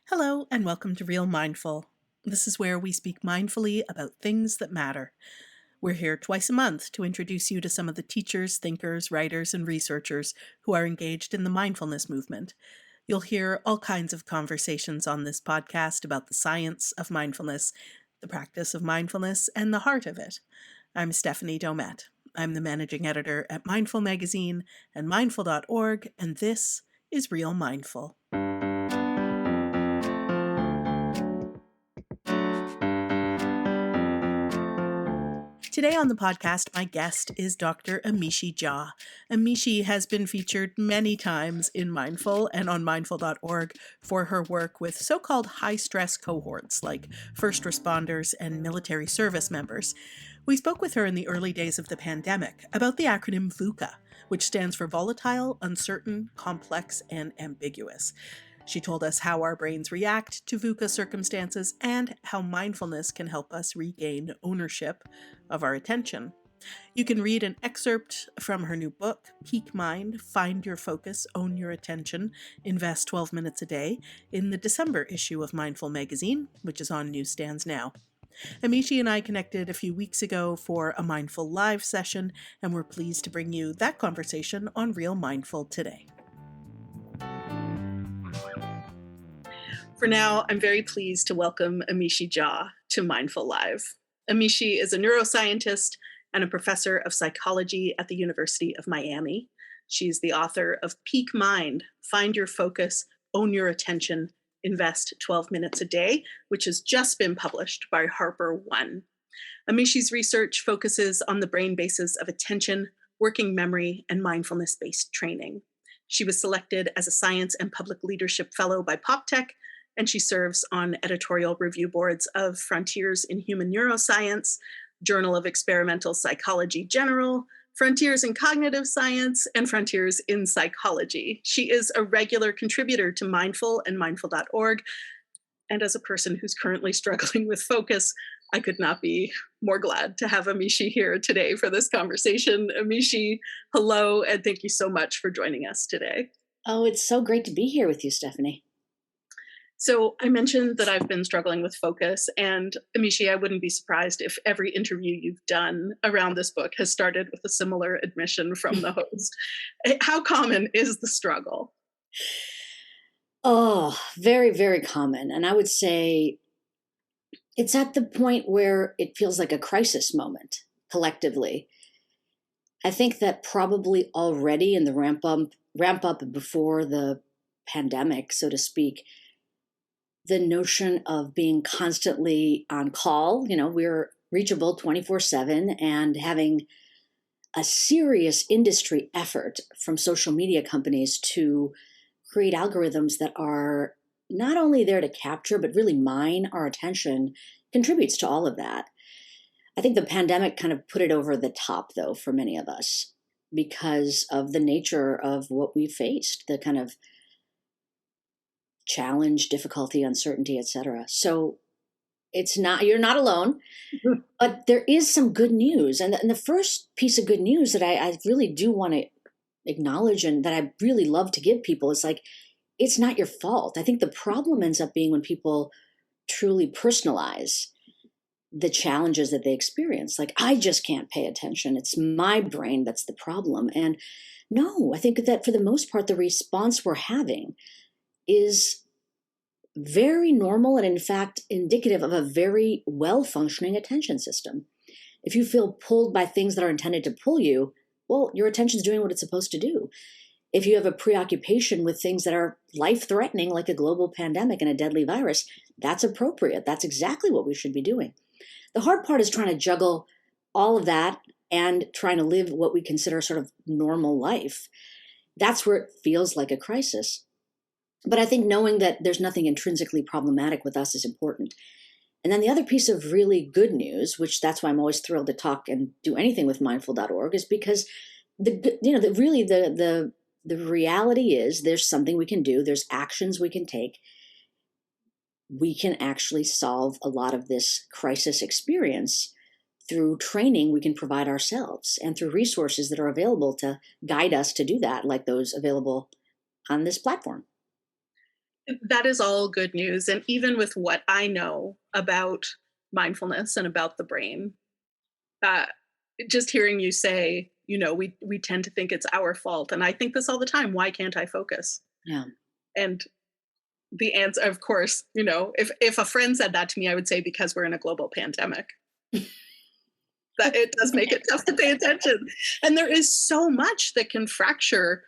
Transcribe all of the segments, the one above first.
Hello, and welcome to Real Mindful. This is where we speak mindfully about things that matter. We're here twice a month to introduce you to some of the teachers, thinkers, writers, and researchers who are engaged in the mindfulness movement. You'll hear all kinds of conversations on this podcast about the science of mindfulness, the practice of mindfulness, and the heart of it. I'm Stephanie Domet. I'm the managing editor at Mindful Magazine and mindful.org, and this is Real Mindful. Today on the podcast, my guest is Dr. Amishi Jha. Amishi has been featured many times in Mindful and on mindful.org for her work with so-called high-stress cohorts like first responders and military service members. We spoke with her in the early days of the pandemic about the acronym VUCA, which stands for volatile, uncertain, complex, and ambiguous. She told us how our brains react to VUCA circumstances and how mindfulness can help us regain ownership of our attention. You can read an excerpt from her new book, Peak Mind, Find Your Focus, Own Your Attention, Invest 12 Minutes a Day, in the December issue of Mindful Magazine, which is on newsstands now. Amishi and I connected a few weeks ago for a Mindful Live session, and we're pleased to bring you that conversation on Real Mindful today. For now, I'm very pleased to welcome Amishi Jha to Mindful Live. Amishi is a neuroscientist and a professor of psychology at the University of Miami. She's the author of Peak Mind, Find Your Focus, Own Your Attention, Invest 12 Minutes a Day, which has just been published by Harper One. Amishi's research focuses on the brain bases of attention, working memory, and mindfulness-based training. She was selected as a Science and Public Leadership Fellow by PopTech, and she serves on editorial review boards of Frontiers in Human Neuroscience, Journal of Experimental Psychology General, Frontiers in Cognitive Science, and Frontiers in Psychology. She is a regular contributor to Mindful and mindful.org, and as a person who's currently struggling with focus, I could not be more glad to have Amishi here today for this conversation. Amishi, hello, and thank you so much for joining us today. Oh, it's so great to be here with you, Stephanie. So I mentioned that I've been struggling with focus, and Amishi, I wouldn't be surprised if every interview you've done around this book has started with a similar admission from the host. How common is the struggle? Oh, very, very common. And I would say it's at the point where it feels like a crisis moment collectively. I think that probably already in the ramp up before the pandemic, so to speak, the notion of being constantly on call, we're reachable 24/7, and having a serious industry effort from social media companies to create algorithms that are not only there to capture, but really mine our attention contributes to all of that. I think the pandemic kind of put it over the top, though, for many of us because of the nature of what we faced, the kind of challenge, difficulty, uncertainty, etc. So you're not alone, but there is some good news. And the first piece of good news that I really do want to acknowledge and that I really love to give people is it's not your fault. I think the problem ends up being when people truly personalize the challenges that they experience. I just can't pay attention. It's my brain that's the problem. And no, I think that for the most part, the response we're having is very normal and in fact indicative of a very well-functioning attention system. If you feel pulled by things that are intended to pull you, well, your attention's doing what it's supposed to do. If you have a preoccupation with things that are life-threatening, like a global pandemic and a deadly virus, that's appropriate. That's exactly what we should be doing. The hard part is trying to juggle all of that and trying to live what we consider sort of normal life. That's where it feels like a crisis. But I think knowing that there's nothing intrinsically problematic with us is important. And then the other piece of really good news, which that's why I'm always thrilled to talk and do anything with mindful.org, is because the reality is there's something we can do. There's actions we can take. We can actually solve a lot of this crisis experience through training we can provide ourselves and through resources that are available to guide us to do that, like those available on this platform. That is all good news. And even with what I know about mindfulness and about the brain, uh, just hearing you say, we tend to think it's our fault. And I think this all the time. Why can't I focus? Yeah. And the answer, of course, if a friend said that to me, I would say because we're in a global pandemic. That it does make it tough to pay attention. And there is so much that can fracture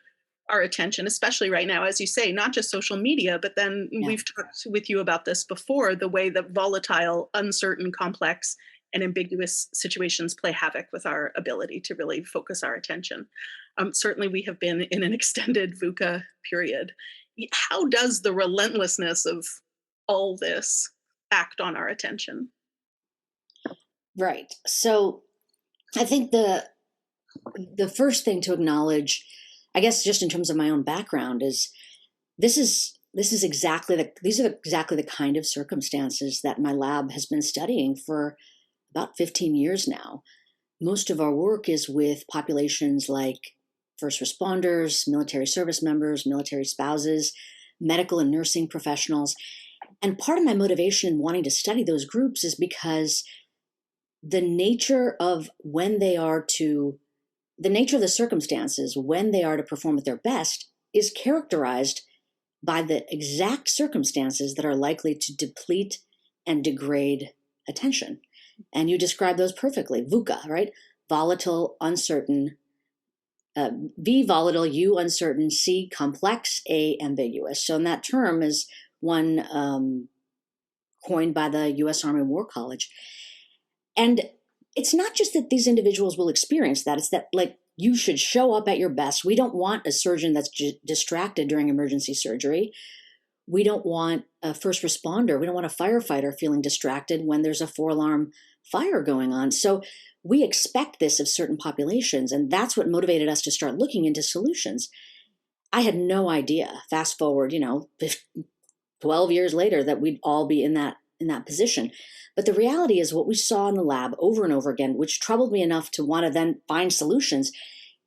our attention, especially right now, as you say, not just social media, but then Yeah. we've talked with you about this before, the way that volatile, uncertain, complex, and ambiguous situations play havoc with our ability to really focus our attention. Certainly, we have been in an extended VUCA period. How does the relentlessness of all this act on our attention? Right. So I think the first thing to acknowledge, I guess, just in terms of my own background, is these are exactly the kind of circumstances that my lab has been studying for about 15 years now. Most of our work is with populations like first responders, military service members, military spouses, medical and nursing professionals. And part of my motivation in wanting to study those groups is because the nature of the nature of the circumstances when they are to perform at their best is characterized by the exact circumstances that are likely to deplete and degrade attention. And you describe those perfectly. VUCA, right? Volatile, uncertain. V, volatile, U, uncertain, C, complex, A, ambiguous. So, and that term is one coined by the U.S. Army War College. And it's not just that these individuals will experience that, it's that, like, you should show up at your best. We don't want a surgeon that's distracted during emergency surgery. We don't want a first responder. We don't want a firefighter feeling distracted when there's a 4-alarm fire going on. So we expect this of certain populations, and that's what motivated us to start looking into solutions. I had no idea, fast forward, 12 years later, that we'd all be in that position. But the reality is what we saw in the lab over and over again, which troubled me enough to want to then find solutions,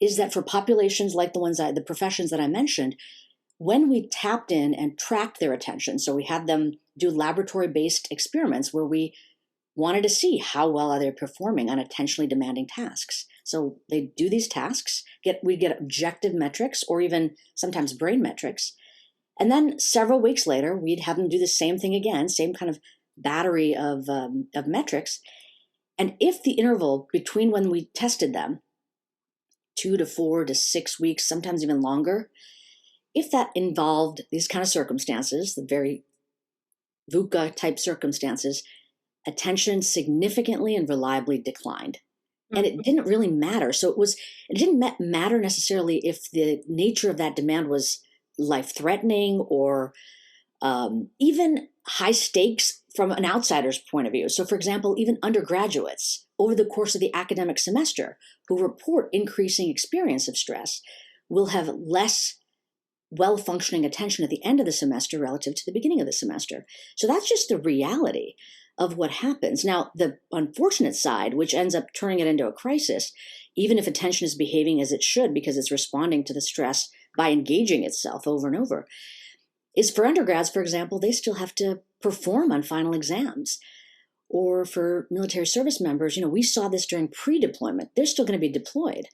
is that for populations like the professions that I mentioned, when we tapped in and tracked their attention, so we had them do laboratory-based experiments where we wanted to see how well are they performing on attentionally demanding tasks. So they do these tasks, we get objective metrics or even sometimes brain metrics. And then several weeks later, we'd have them do the same thing again, same kind of battery of metrics. And if the interval between when we tested them, 2 to 4 to 6 weeks, sometimes even longer, if that involved these kind of circumstances, the very VUCA type circumstances, attention significantly and reliably declined. And it didn't really matter. So it didn't matter necessarily if the nature of that demand was life-threatening or even high stakes from an outsider's point of view. So, for example, even undergraduates over the course of the academic semester who report increasing experience of stress will have less well-functioning attention at the end of the semester relative to the beginning of the semester. So that's just the reality of what happens. Now, the unfortunate side, which ends up turning it into a crisis, even if attention is behaving as it should because it's responding to the stress by engaging itself over and over, is for undergrads, for example, they still have to perform on final exams. Or for military service members, we saw this during pre-deployment. They're still going to be deployed.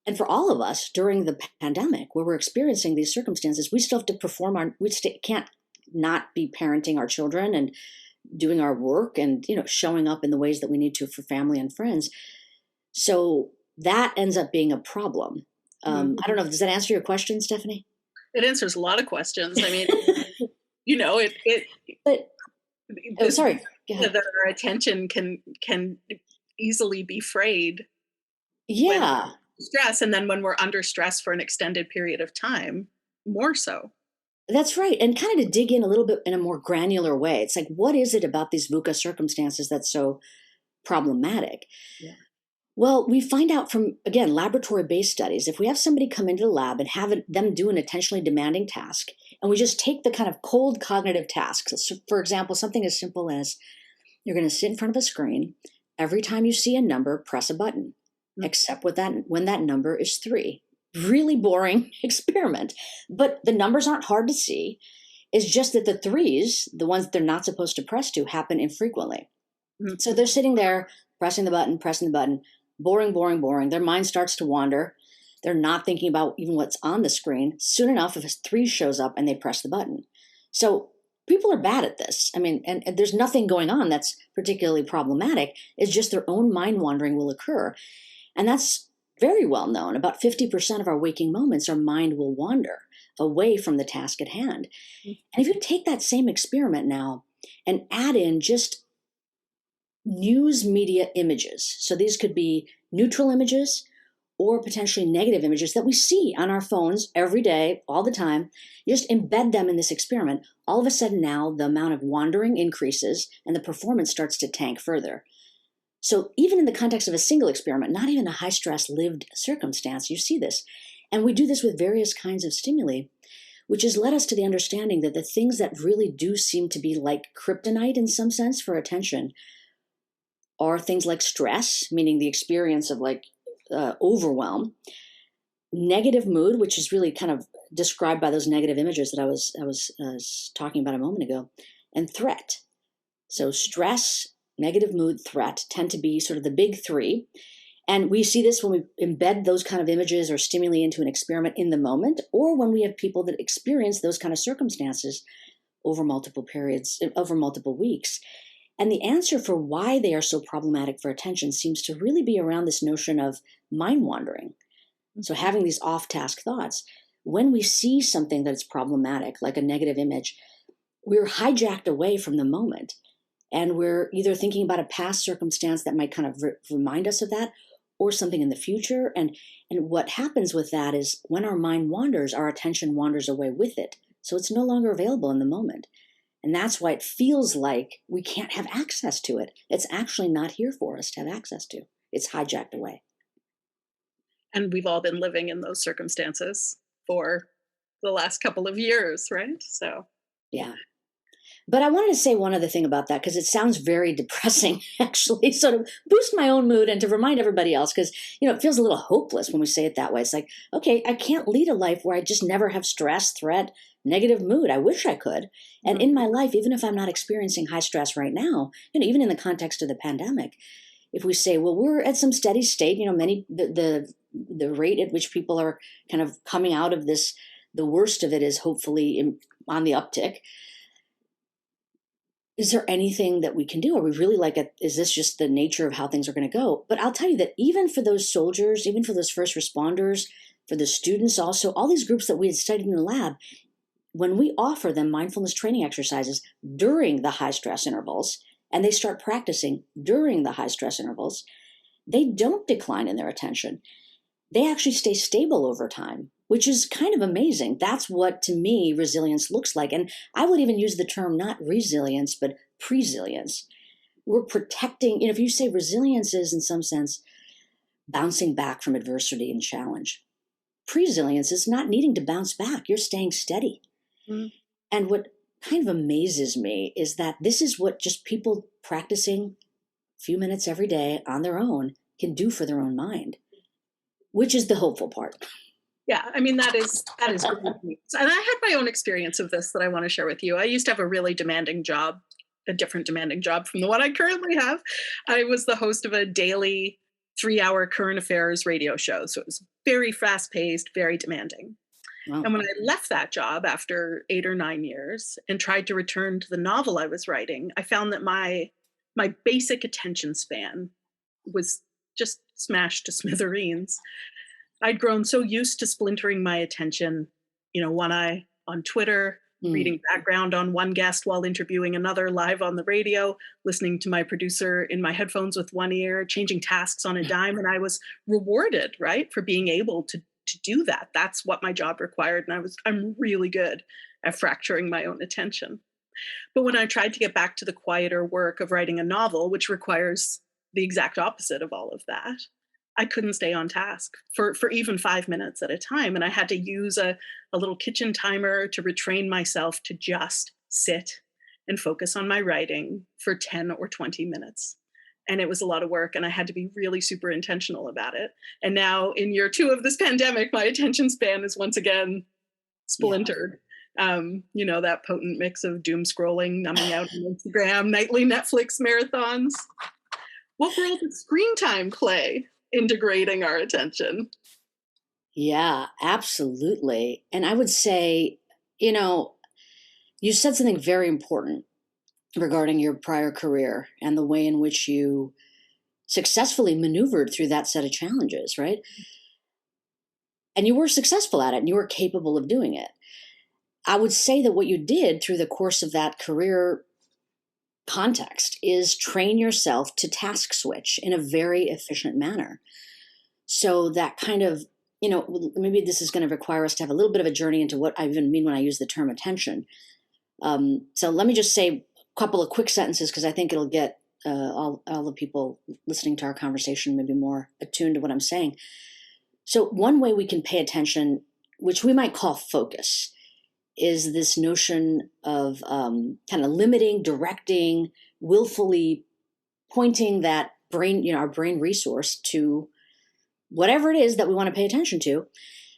And for all of us during the pandemic, where we're experiencing these circumstances, we still have to perform can't not be parenting our children and doing our work and, showing up in the ways that we need to for family and friends. So that ends up being a problem. I don't know. Does that answer your question, Stephanie? It answers a lot of questions. I mean, But sorry. that our attention can easily be frayed. Yeah. Stress, and then when we're under stress for an extended period of time, more so. That's right. And kind of to dig in a little bit in a more granular way, it's like, what is it about these VUCA circumstances that's so problematic? Yeah. Well, we find out from, again, laboratory-based studies, if we have somebody come into the lab and have them do an attentionally demanding task, and we just take the kind of cold cognitive tasks, so for example, something as simple as you're going to sit in front of a screen, every time you see a number, press a button, except when that number is 3. Really boring experiment, but the numbers aren't hard to see. It's just that the threes, the ones that they're not supposed to press to, happen infrequently. Mm-hmm. So they're sitting there pressing the button, boring, boring, boring. Their mind starts to wander. They're not thinking about even what's on the screen. Soon enough, if a three shows up and they press the button. So people are bad at this. I mean, and there's nothing going on that's particularly problematic. It's just their own mind wandering will occur. And that's very well known. About 50% of our waking moments, our mind will wander away from the task at hand. And if you take that same experiment now and add in just news media images, so these could be neutral images or potentially negative images that we see on our phones every day, all the time, you just embed them in this experiment. All of a sudden now the amount of wandering increases and the performance starts to tank further. So even in the context of a single experiment, not even a high-stress lived circumstance, you see this. And we do this with various kinds of stimuli, which has led us to the understanding that the things that really do seem to be like kryptonite in some sense for attention are things like stress, meaning the experience of overwhelm, negative mood, which is really kind of described by those negative images that I was talking about a moment ago, and threat. So stress, negative mood, threat tend to be sort of the big three. And we see this when we embed those kind of images or stimuli into an experiment in the moment, or when we have people that experience those kind of circumstances over multiple periods, over multiple weeks. And the answer for why they are so problematic for attention seems to really be around this notion of mind wandering. So having these off-task thoughts, when we see something that's problematic, like a negative image, we're hijacked away from the moment. And we're either thinking about a past circumstance that might kind of remind us of that, or something in the future. And what happens with that is when our mind wanders, our attention wanders away with it. So it's no longer available in the moment. And that's why it feels like we can't have access to it. It's actually not here for us to have access to. It's hijacked away. And we've all been living in those circumstances for the last couple of years, right? So, yeah. But I wanted to say one other thing about that, because it sounds very depressing, actually, sort of boost my own mood and to remind everybody else, because, it feels a little hopeless when we say it that way. It's like, okay, I can't lead a life where I just never have stress, threat, negative mood. I wish I could. And in my life, even if I'm not experiencing high stress right now, even in the context of the pandemic, if we say, well, we're at some steady state, the rate at which people are kind of coming out of this, the worst of it is hopefully on the uptick. Is there anything that we can do? Are we really is this just the nature of how things are going to go? But I'll tell you that even for those soldiers, even for those first responders, for the students also, all these groups that we had studied in the lab, when we offer them mindfulness training exercises during the high stress intervals, and they start practicing during the high stress intervals, they don't decline in their attention. They actually stay stable over time, which is kind of amazing. That's what, to me, resilience looks like. And I would even use the term not resilience, but presilience. We're protecting, if you say resilience is, in some sense, bouncing back from adversity and challenge. Presilience is not needing to bounce back. You're staying steady. Mm. And what kind of amazes me is that this is what just people practicing a few minutes every day on their own can do for their own mind, which is the hopeful part. Yeah, I mean, that is great. And I had my own experience of this that I want to share with you. I used to have a really demanding job, a different demanding job from the one I currently have. I was the host of a daily 3-hour current affairs radio show. So it was very fast-paced, very demanding. Wow. And when I left that job after 8 or 9 years and tried to return to the novel I was writing, I found that my basic attention span was just smashed to smithereens. I'd grown so used to splintering my attention, one eye on Twitter, reading background on one guest while interviewing another live on the radio, listening to my producer in my headphones with one ear, changing tasks on a dime. And I was rewarded, right, for being able to do that. That's what my job required. And I'm really good at fracturing my own attention. But when I tried to get back to the quieter work of writing a novel, which requires the exact opposite of all of that, I couldn't stay on task for even 5 minutes at a time. And I had to use a little kitchen timer to retrain myself to just sit and focus on my writing for 10 or 20 minutes. And it was a lot of work, and I had to be really super intentional about it. And now in year 2 of this pandemic, my attention span is once again splintered. That potent mix of doom scrolling, numbing out on Instagram, nightly Netflix marathons. What role does screen time play in degrading our attention? Yeah, absolutely. And I would say, you said something very important regarding your prior career and the way in which you successfully maneuvered through that set of challenges, right? And you were successful at it and you were capable of doing it. I would say that what you did through the course of that career context is train yourself to task switch in a very efficient manner. So that kind of, maybe this is going to require us to have a little bit of a journey into what I even mean when I use the term attention. So let me just say a couple of quick sentences because I think it'll get all the people listening to our conversation maybe more attuned to what I'm saying. So one way we can pay attention, which we might call focus, is this notion of kind of limiting, directing, willfully pointing that brain, our brain resource to whatever it is that we want to pay attention to,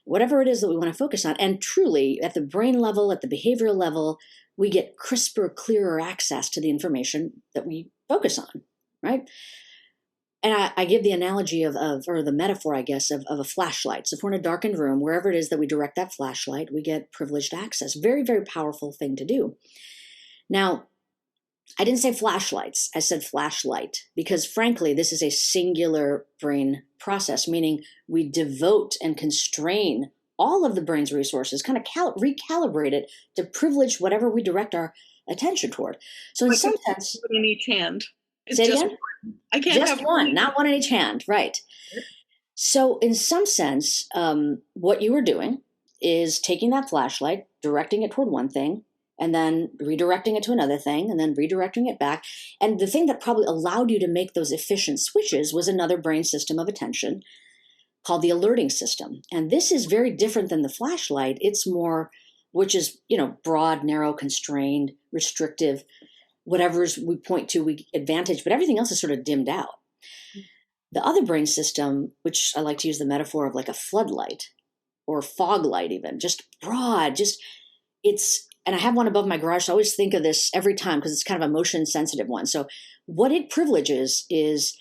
whatever it is that we want to focus on. And truly, at the brain level, at the behavioral level, we get crisper, clearer access to the information that we focus on, right? And I give the analogy or the metaphor, I guess, of a flashlight. So if we're in a darkened room, wherever it is that we direct that flashlight, we get privileged access. Very, very powerful thing to do. Now, I didn't say flashlights. I said flashlight because, frankly, this is a singular brain process, meaning we devote and constrain all of the brain's resources, kind of recalibrate it to privilege whatever we direct our attention toward. So in some sense... in each hand. Say it again? I can't just have one, not one in each hand, right? So in some sense, what you were doing is taking that flashlight, directing it toward one thing, and then redirecting it to another thing, and then redirecting it back. And the thing that probably allowed you to make those efficient switches was another brain system of attention called the alerting system. And this is very different than the flashlight. It's more, which is, broad, narrow, constrained, restrictive, whatever's we point to, we advantage, but everything else is sort of dimmed out. The other brain system, which I like to use the metaphor of like a floodlight or fog light even, just broad, and I have one above my garage, so I always think of this every time because it's kind of a motion sensitive one. So what it privileges is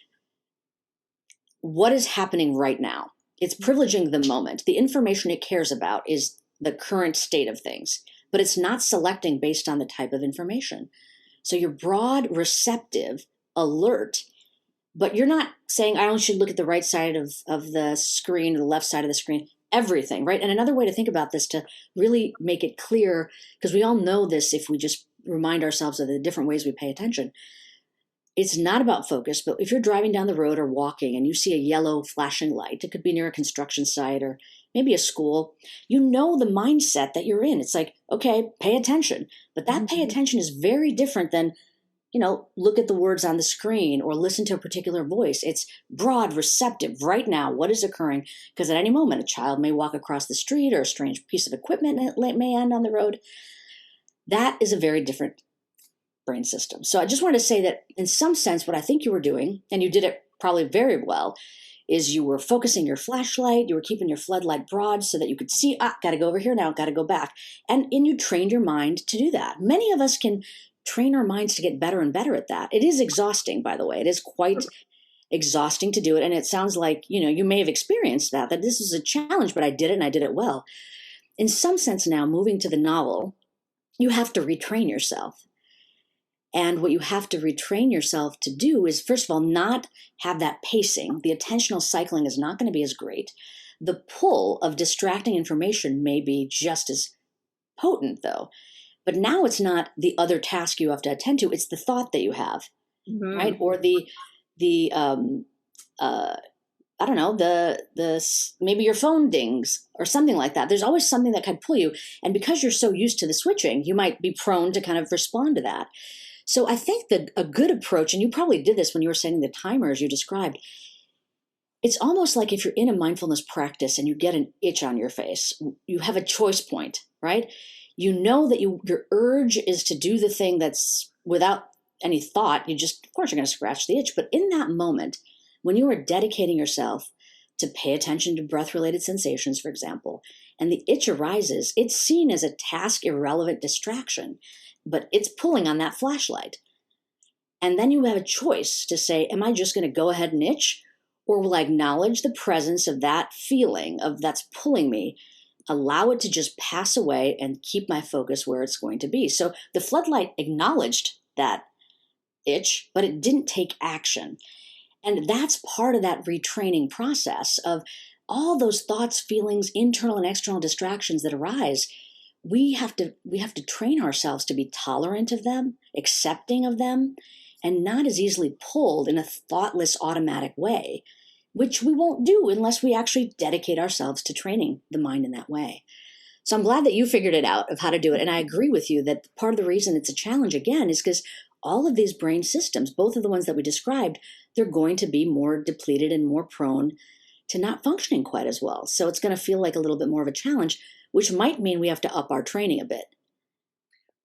what is happening right now. It's privileging the moment. The information it cares about is the current state of things, but it's not selecting based on the type of information. So you're broad, receptive, alert, but you're not saying, I only should look at the right side of the screen or the left side of the screen, everything, right? And another way to think about this to really make it clear, because we all know this if we just remind ourselves of the different ways we pay attention. It's not about focus, but if you're driving down the road or walking and you see a yellow flashing light, it could be near a construction site or maybe a school, you know the mindset that you're in. It's like, okay, pay attention. But that pay attention is very different than, look at the words on the screen or listen to a particular voice. It's broad, receptive right now. What is occurring? Because at any moment, a child may walk across the street or a strange piece of equipment may end on the road. That is a very different brain system. So I just wanted to say that in some sense, what I think you were doing, and you did it probably very well, is you were focusing your flashlight, you were keeping your floodlight broad so that you could see, got to go over here now, got to go back. And you trained your mind to do that. Many of us can train our minds to get better and better at that. It is exhausting, by the way. It is quite exhausting to do it. And it sounds like, you may have experienced that this is a challenge, but I did it and I did it well. In some sense now, moving to the novel, you have to retrain yourself. And what you have to retrain yourself to do is, first of all, not have that pacing. The attentional cycling is not going to be as great. The pull of distracting information may be just as potent, though. But now it's not the other task you have to attend to. It's the thought that you have, right? Or I don't know, maybe your phone dings or something like that. There's always something that can pull you. And because you're so used to the switching, you might be prone to kind of respond to that. So I think that a good approach, and you probably did this when you were setting the timers you described, it's almost like if you're in a mindfulness practice and you get an itch on your face, you have a choice point, right? You know that your urge is to do the thing that's without any thought. Of course, you're going to scratch the itch. But in that moment, when you are dedicating yourself to pay attention to breath-related sensations, for example, and the itch arises, it's seen as a task-irrelevant distraction, but it's pulling on that flashlight. And then you have a choice to say, am I just going to go ahead and itch? Or will I acknowledge the presence of that feeling of that's pulling me, allow it to just pass away and keep my focus where it's going to be? So the floodlight acknowledged that itch, but it didn't take action. And that's part of that retraining process of all those thoughts, feelings, internal and external distractions that arise. We have to train ourselves to be tolerant of them, accepting of them, and not as easily pulled in a thoughtless, automatic way, which we won't do unless we actually dedicate ourselves to training the mind in that way. So I'm glad that you figured it out of how to do it. And I agree with you that part of the reason it's a challenge, again, is because all of these brain systems, both of the ones that we described, they're going to be more depleted and more prone to not functioning quite as well. So it's going to feel like a little bit more of a challenge, which might mean we have to up our training a bit.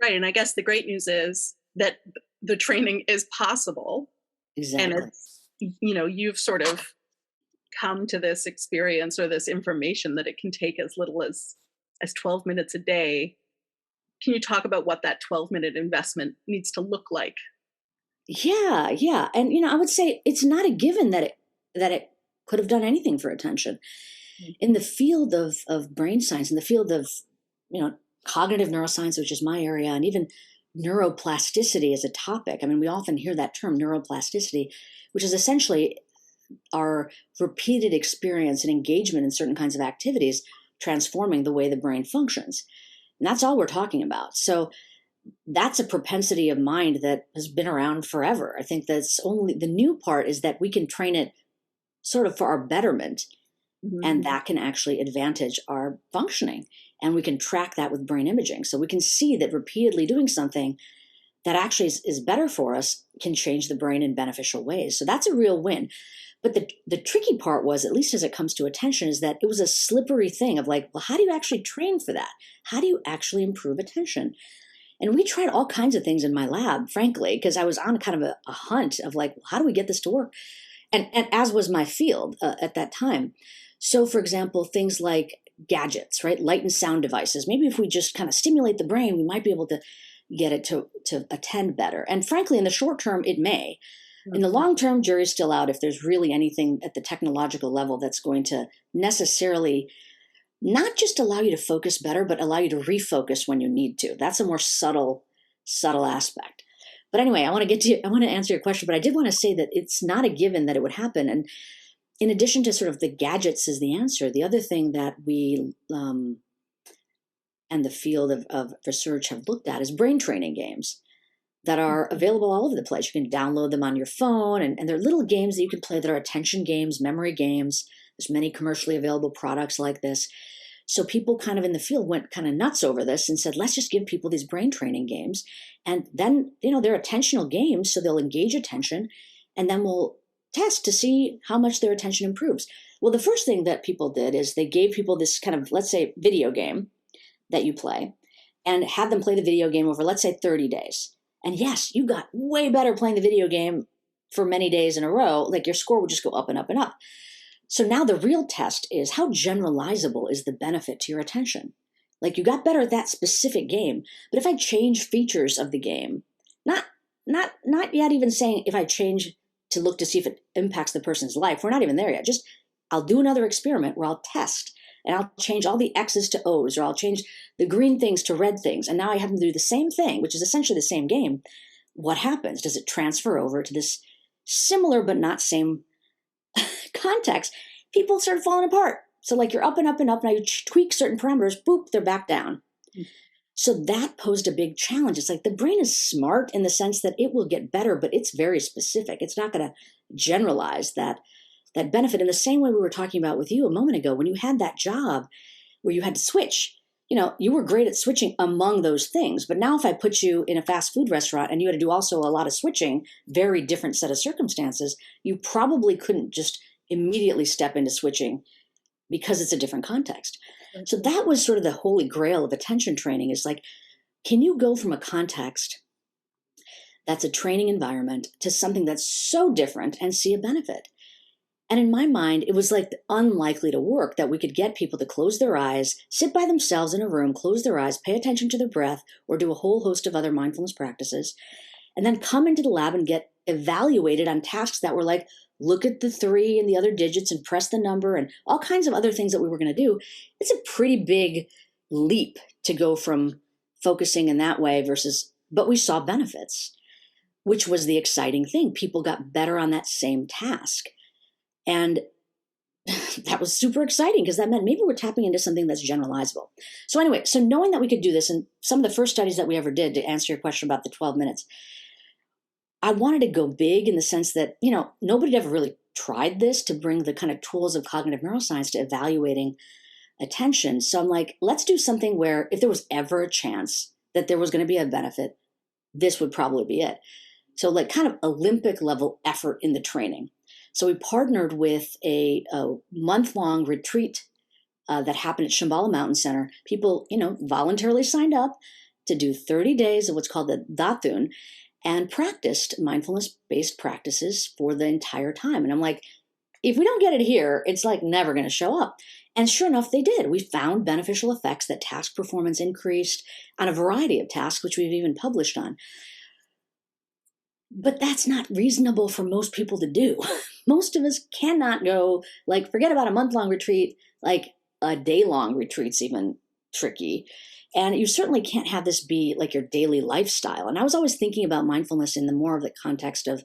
Right. And I guess the great news is that the training is possible. Exactly. And it's, you've sort of come to this experience or this information that it can take as little as 12 minutes a day. Can you talk about what that 12-minute investment needs to look like? Yeah. And, I would say it's not a given that it could have done anything for attention. In the field of brain science, in the field of, cognitive neuroscience, which is my area, and even neuroplasticity as a topic. I mean, we often hear that term, neuroplasticity, which is essentially our repeated experience and engagement in certain kinds of activities transforming the way the brain functions. And that's all we're talking about. So that's a propensity of mind that has been around forever. I think that's only the new part is that we can train it sort of for our betterment, and that can actually advantage our functioning. And we can track that with brain imaging. So we can see that repeatedly doing something that actually is better for us can change the brain in beneficial ways. So that's a real win. But the tricky part was, at least as it comes to attention, is that it was a slippery thing of like, well, how do you actually train for that? How do you actually improve attention? And we tried all kinds of things in my lab, frankly, because I was on kind of a hunt of like, how do we get this to work? And as was my field at that time. So, for example, things like gadgets, right? Light and sound devices. Maybe if we just kind of stimulate the brain, we might be able to get it to attend better. And frankly, in the short term, it may. In the long term, jury's still out if there's really anything at the technological level that's going to necessarily not just allow you to focus better, but allow you to refocus when you need to. That's a more subtle aspect. But anyway, I want to answer your question, but I did want to say that it's not a given that it would happen. And in addition to sort of the gadgets as the answer, the other thing that we and the field of research have looked at is brain training games that are available all over the place. You can download them on your phone, and they're little games that you can play that are attention games, memory games. There's many commercially available products like this. So people kind of in the field went kind of nuts over this and said, let's just give people these brain training games. And then, they're attentional games, so they'll engage attention, and then we'll test to see how much their attention improves. Well, the first thing that people did is they gave people this kind of, let's say, video game that you play and had them play the video game over, let's say, 30 days. And yes, you got way better playing the video game for many days in a row. Like your score would just go up and up and up. So now the real test is how generalizable is the benefit to your attention? Like you got better at that specific game, but if I change features of the game, not yet even saying if I change to look to see if it impacts the person's life, we're not even there yet. Just I'll do another experiment where I'll test and I'll change all the X's to O's, or I'll change the green things to red things. And now I have them do the same thing, which is essentially the same game. What happens? Does it transfer over to this similar but not same context? People start falling apart. So like you're up and up and up. Now you tweak certain parameters, boop, they're back down. So that posed a big challenge. It's like the brain is smart in the sense that it will get better, but it's very specific. It's not going to generalize that benefit in the same way we were talking about with you a moment ago when you had that job where you had to switch. You were great at switching among those things. But now if I put you in a fast food restaurant and you had to do also a lot of switching, very different set of circumstances, you probably couldn't just immediately step into switching because it's a different context. So that was sort of the holy grail of attention training, is like, can you go from a context that's a training environment to something that's so different and see a benefit? And in my mind, it was like unlikely to work that we could get people to close their eyes, sit by themselves in a room, close their eyes, pay attention to their breath, or do a whole host of other mindfulness practices, and then come into the lab and get evaluated on tasks that were like, look at the 3 and the other digits and press the number and all kinds of other things that we were going to do. It's a pretty big leap to go from focusing in that way but we saw benefits, which was the exciting thing. People got better on that same task. And that was super exciting because that meant maybe we're tapping into something that's generalizable. So anyway, so knowing that we could do this, and some of the first studies that we ever did, to answer your question about the 12 minutes, I wanted to go big in the sense that, nobody had ever really tried this to bring the kind of tools of cognitive neuroscience to evaluating attention. So I'm like, let's do something where if there was ever a chance that there was going to be a benefit, this would probably be it. So like kind of Olympic level effort in the training. So we partnered with a month-long retreat that happened at Shambhala Mountain Center. People, voluntarily signed up to do 30 days of what's called the Datun and practiced mindfulness-based practices for the entire time. And I'm like, if we don't get it here, it's like never going to show up. And sure enough, they did. We found beneficial effects that task performance increased on a variety of tasks, which we've even published on. But that's not reasonable for most people to do. Most of us cannot go, forget about a month-long retreat, a day-long retreat's even tricky. And you certainly can't have this be like your daily lifestyle. And I was always thinking about mindfulness in the more of the context of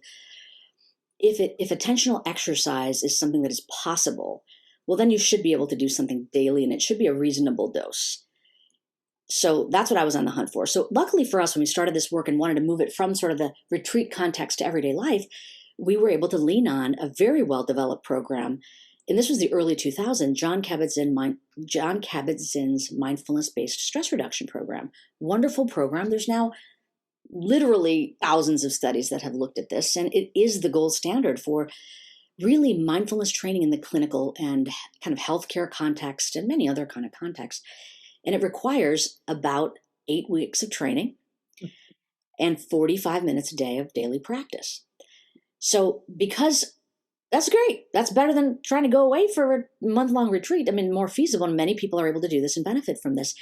if attentional exercise is something that is possible, well, then you should be able to do something daily and it should be a reasonable dose. So that's what I was on the hunt for. So luckily for us, when we started this work and wanted to move it from sort of the retreat context to everyday life, we were able to lean on a very well-developed program. And this was the early 2000s, John Kabat-Zinn's mindfulness-based stress reduction program. Wonderful program. There's now literally thousands of studies that have looked at this, and it is the gold standard for really mindfulness training in the clinical and kind of healthcare context and many other kind of contexts. And it requires about 8 weeks of training and 45 minutes a day of daily practice. So because that's great, that's better than trying to go away for a month-long retreat. I mean, more feasible, and many people are able to do this and benefit from this.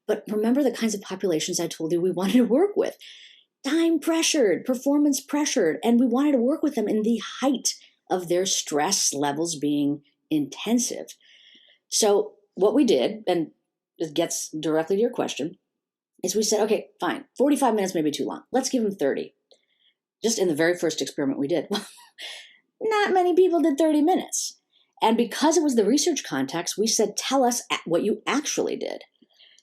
But remember the kinds of populations I told you we wanted to work with. Time pressured, performance pressured, and we wanted to work with them in the height of their stress levels being intensive. So what we did, and it gets directly to your question, is we said, okay, fine, 45 minutes may be too long. Let's give them 30. Just in the very first experiment we did. Not many people did 30 minutes. And because it was the research context, we said, tell us what you actually did.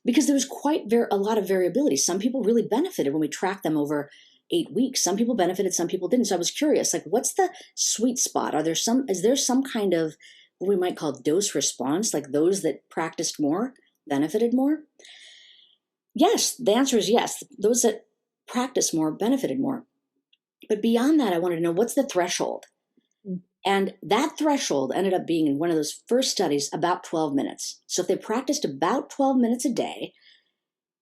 Because there was quite a lot of variability. Some people really benefited when we tracked them over 8 weeks. Some people benefited, some people didn't. So I was curious, what's the sweet spot? Is there some kind of what we might call dose response, like those that practiced more benefited more? Yes, the answer is yes. Those that practice more benefited more. But beyond that, I wanted to know, what's the threshold? And that threshold ended up being, in one of those first studies, about 12 minutes. So if they practiced about 12 minutes a day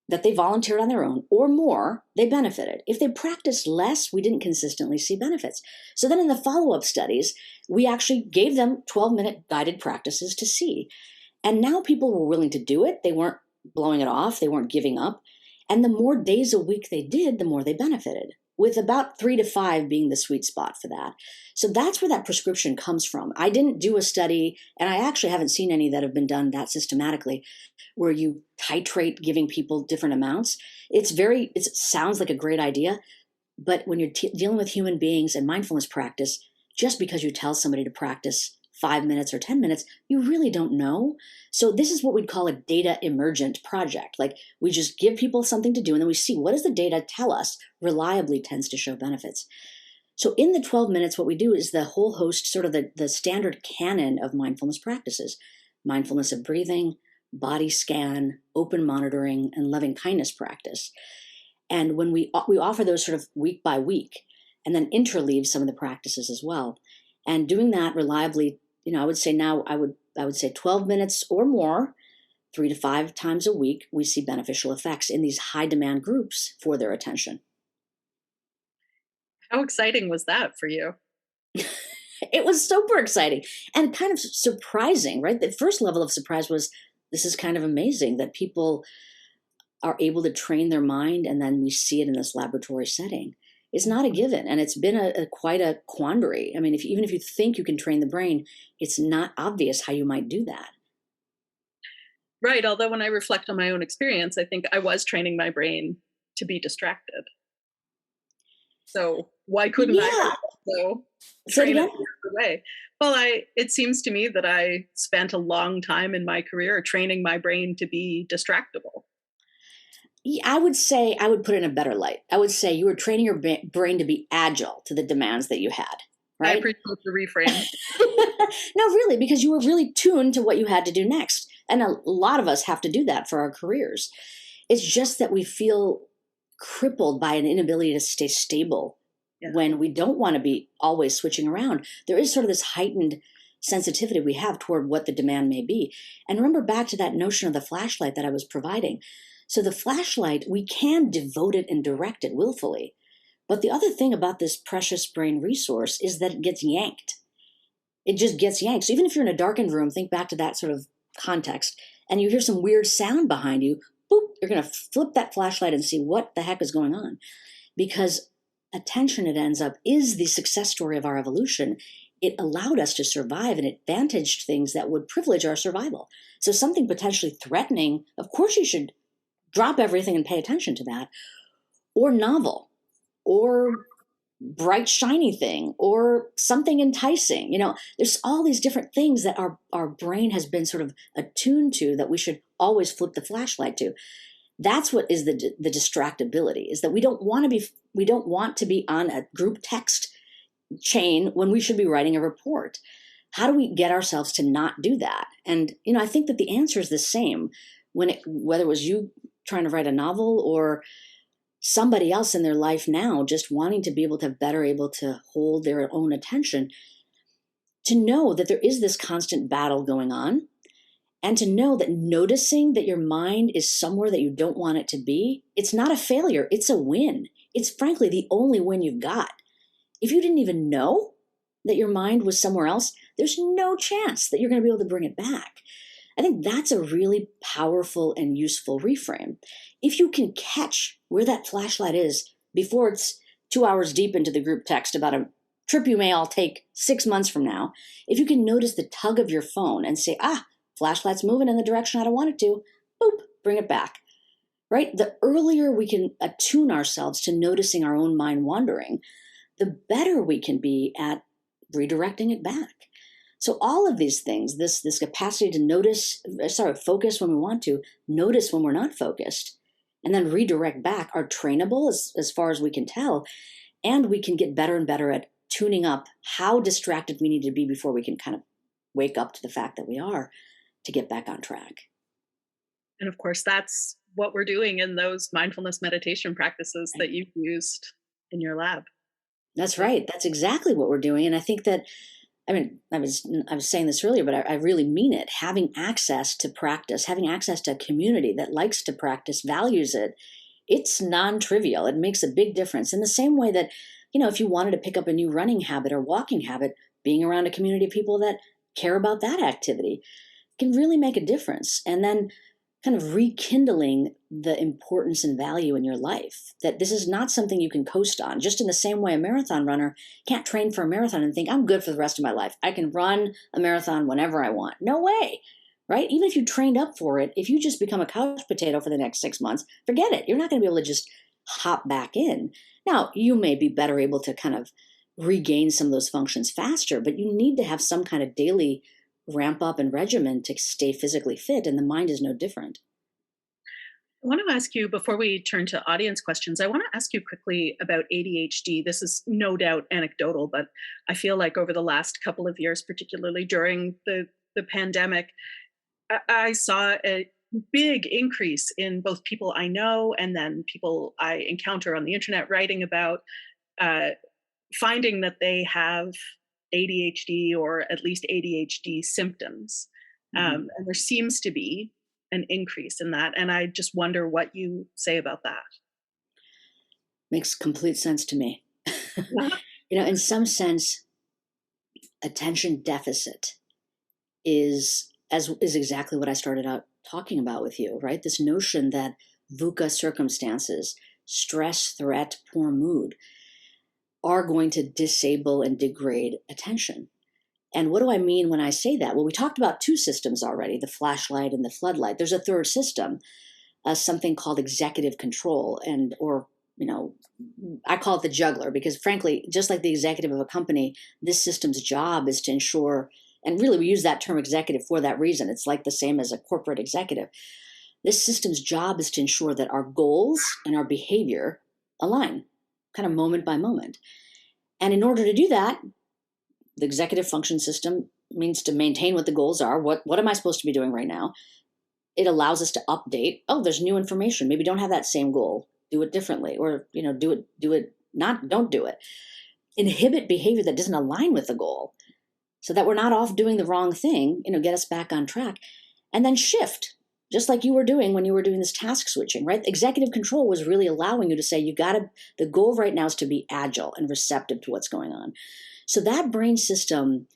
that they volunteered on their own or more, they benefited. If they practiced less, we didn't consistently see benefits. So then in the follow-up studies, we actually gave them 12-minute guided practices to see. And now people were willing to do it. They weren't blowing it off. They weren't giving up. And the more days a week they did, the more they benefited, with about 3 to 5 being the sweet spot for that. So that's where that prescription comes from. I didn't do a study, and I actually haven't seen any that have been done that systematically, where you titrate giving people different amounts. It sounds like a great idea, but when you're dealing with human beings and mindfulness practice, just because you tell somebody to practice 5 minutes or 10 minutes, you really don't know. So this is what we'd call a data emergent project. We just give people something to do, and then we see, what does the data tell us reliably tends to show benefits. So in the 12 minutes, what we do is the whole host, sort of the standard canon of mindfulness practices: mindfulness of breathing, body scan, open monitoring, and loving kindness practice. And when we offer those sort of week by week, and then interleave some of the practices as well. And doing that reliably, I would say now, I would say 12 minutes or more, 3 to 5 times a week, we see beneficial effects in these high demand groups for their attention. How exciting was that for you? It was super exciting and kind of surprising, right? The first level of surprise was, this is kind of amazing that people are able to train their mind, and then we see it in this laboratory setting. It's not a given, and it's been a quite a quandary. I mean, even if you think you can train the brain, it's not obvious how you might do that. Right. Although when I reflect on my own experience, I think I was training my brain to be distracted. So why couldn't I Yeah. also Say it train it again. the other way? Well, it seems to me that I spent a long time in my career training my brain to be distractible. I would say, I would put it in a better light. I would say you were training your brain to be agile to the demands that you had, I right? appreciate the reframe. No, really, because you were really tuned to what you had to do next. And a lot of us have to do that for our careers. It's just that we feel crippled by an inability to stay stable Yeah. when we don't want to be always switching around. There is sort of this heightened sensitivity we have toward what the demand may be. And remember back to that notion of the flashlight that I was providing. So the flashlight, we can devote it and direct it willfully. But the other thing about this precious brain resource is that it gets yanked. It just gets yanked. So even if you're in a darkened room, think back to that sort of context, and you hear some weird sound behind you, boop, you're going to flip that flashlight and see what the heck is going on. Because attention, it ends up, is the success story of our evolution. It allowed us to survive and advantaged things that would privilege our survival. So something potentially threatening, of course you should drop everything and pay attention to that, or novel, or bright shiny thing, or something enticing. There's all these different things that our brain has been sort of attuned to that we should always flip the flashlight to. That's what is the distractibility, is that we don't want to be on a group text chain when we should be writing a report. How do we get ourselves to not do that? And I think that the answer is the same whether it was you trying to write a novel or somebody else in their life now just wanting to be able to hold their own attention, to know that there is this constant battle going on, and to know that noticing that your mind is somewhere that you don't want it to be, it's not a failure, it's a win. It's frankly the only win you've got. If you didn't even know that your mind was somewhere else, there's no chance that you're going to be able to bring it back. I think that's a really powerful and useful reframe. If you can catch where that flashlight is before it's 2 hours deep into the group text about a trip you may all take 6 months from now, if you can notice the tug of your phone and say, flashlight's moving in the direction I don't want it to, boop, bring it back, right? The earlier we can attune ourselves to noticing our own mind wandering, the better we can be at redirecting it back. So all of these things, this capacity to focus when we want to, notice when we're not focused, and then redirect back are trainable as far as we can tell. And we can get better and better at tuning up how distracted we need to be before we can kind of wake up to the fact that we are, to get back on track. And of course, that's what we're doing in those mindfulness meditation practices that you've used in your lab. That's right. That's exactly what we're doing. And I think that, I was saying this earlier, but I really mean it. Having access to practice, having access to a community that likes to practice, values it, it's non-trivial. It makes a big difference. In the same way that, if you wanted to pick up a new running habit or walking habit, being around a community of people that care about that activity can really make a difference. And then kind of rekindling the importance and value in your life, that this is not something you can coast on. Just in the same way a marathon runner can't train for a marathon and think, I'm good for the rest of my life, I can run a marathon whenever I want. No way, right? Even if you trained up for it, if you just become a couch potato for the next 6 months, forget it. You're not going to be able to just hop back in. Now, you may be better able to kind of regain some of those functions faster, but you need to have some kind of daily ramp up and regimen to stay physically fit, and the mind is no different. I want to ask you, before we turn to audience questions, I want to ask you quickly about ADHD. This is no doubt anecdotal, but I feel like over the last couple of years, particularly during the pandemic, I saw a big increase in both people I know and then people I encounter on the internet writing about uh, finding that they have ADHD or at least ADHD symptoms. And there seems to be an increase in that. And I just wonder what you say about that. Makes complete sense to me. In some sense, Attention deficit is exactly what I started out talking about with you, right? This notion that VUCA circumstances, stress, threat, poor mood, are going to disable and degrade attention. And what do I mean when I say that? Well, we talked about two systems already, the flashlight and the floodlight. There's a third system, something called executive control, I call it the juggler, because frankly, just like the executive of a company, this system's job is to ensure, and really we use that term executive for that reason. It's like the same as a corporate executive. This system's job is to ensure that our goals and our behavior align, kind of moment by moment. And in order to do that, the executive function system means to maintain what the goals are. What am I supposed to be doing right now? It allows us to update. Oh, there's new information. Maybe don't have that same goal. Do it differently, or don't do it. Inhibit behavior that doesn't align with the goal, so that we're not off doing the wrong thing. Get us back on track, and then shift, just like you were doing when you were doing this task switching. Right? Executive control was really allowing you to say, the goal right now is to be agile and receptive to what's going on. So that brain system,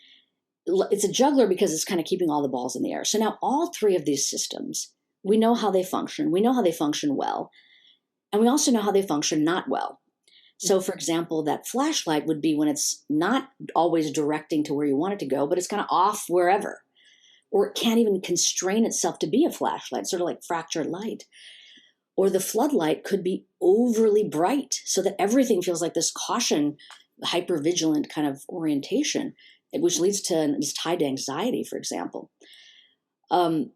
it's a juggler because it's kind of keeping all the balls in the air. So now all three of these systems, we know how they function. We know how they function well. And we also know how they function not well. So for example, that flashlight would be when it's not always directing to where you want it to go, but it's kind of off wherever. Or it can't even constrain itself to be a flashlight, sort of like fractured light. Or the floodlight could be overly bright so that everything feels like this caution, hypervigilant kind of orientation, which leads to, is tied to anxiety, for example. And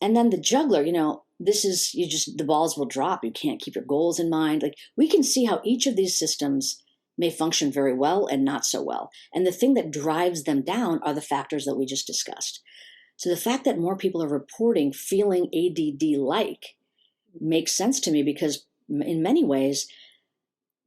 then the juggler, the balls will drop. You can't keep your goals in mind. Like, we can see how each of these systems may function very well and not so well. And the thing that drives them down are the factors that we just discussed. So the fact that more people are reporting feeling ADD-like makes sense to me, because in many ways,